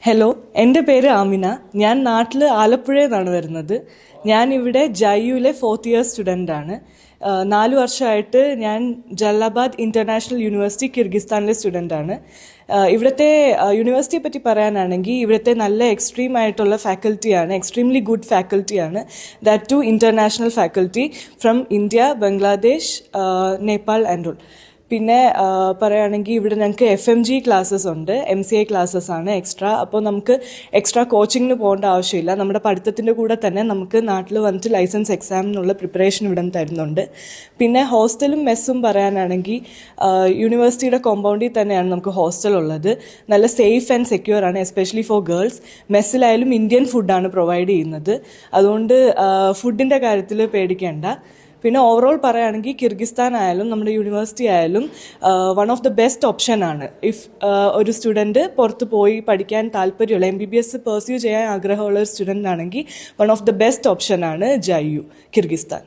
Hello, എൻ്റെ പേര് ആമിന. ഞാൻ നാട്ടിൽ ആലപ്പുഴയിൽ നിന്നാണ് വരുന്നത്. ഞാനിവിടെ ജയ്യുവിലെ 4th ഇയർ സ്റ്റുഡൻ്റാണ്. 4 വർഷമായിട്ട് ഞാൻ ജലാലാബാദ് ഇൻ്റർനാഷണൽ യൂണിവേഴ്സിറ്റി കിർഗിസ്ഥാനിലെ സ്റ്റുഡൻ്റാണ്. ഇവിടുത്തെ യൂണിവേഴ്സിറ്റിയെ പറ്റി പറയാനാണെങ്കിൽ ഇവിടുത്തെ നല്ല എക്സ്ട്രീം ആയിട്ടുള്ള ഫാക്കൽറ്റിയാണ്, എക്സ്ട്രീംലി ഗുഡ് ഫാക്കൽറ്റിയാണ്. That too international faculty from India, Bangladesh, Nepal and all. പിന്നെ പറയുകയാണെങ്കിൽ ഇവിടെ ഞങ്ങൾക്ക് FMG ക്ലാസ്സസ് ഉണ്ട്, MCA ക്ലാസ്സസ് ആണ് എക്സ്ട്രാ. അപ്പോൾ നമുക്ക് എക്സ്ട്രാ കോച്ചിങ്ങിന് പോകേണ്ട ആവശ്യമില്ല. നമ്മുടെ പഠിത്തത്തിൻ്റെ കൂടെ തന്നെ നമുക്ക് നാട്ടിൽ വന്നിട്ട് ലൈസൻസ് എക്സാമിനുള്ള പ്രിപ്പറേഷൻ ഇവിടെ തരുന്നുണ്ട്. പിന്നെ ഹോസ്റ്റലും മെസ്സും പറയാനാണെങ്കിൽ യൂണിവേഴ്സിറ്റിയുടെ കോമ്പൗണ്ടിൽ തന്നെയാണ് നമുക്ക് ഹോസ്റ്റൽ ഉള്ളത്. നല്ല സേഫ് ആൻഡ് സെക്യൂർ ആണ്, എസ്പെഷ്യലി ഫോർ ഗേൾസ്. മെസ്സിലായാലും ഇന്ത്യൻ ഫുഡാണ് പ്രൊവൈഡ് ചെയ്യുന്നത്. അതുകൊണ്ട് ഫുഡിൻ്റെ കാര്യത്തിൽ പേടിക്കേണ്ട. പിന്നെ ഓവറോൾ പറയുകയാണെങ്കിൽ കിർഗിസ്ഥാൻ ആയാലും നമ്മുടെ യൂണിവേഴ്സിറ്റി ആയാലും വൺ ഓഫ് ദ ബെസ്റ്റ് ഓപ്ഷനാണ്. ഇഫ് ഒരു സ്റ്റുഡൻറ്റ് പുറത്ത് പോയി പഠിക്കാൻ താല്പര്യമുള്ള MBBS പെർസ്യൂ ചെയ്യാൻ ആഗ്രഹമുള്ള ഒരു സ്റ്റുഡൻ്റ് ആണെങ്കിൽ വൺ ഓഫ് ദ ബെസ്റ്റ് ഓപ്ഷനാണ് ജയ്യു, കിർഗിസ്ഥാൻ.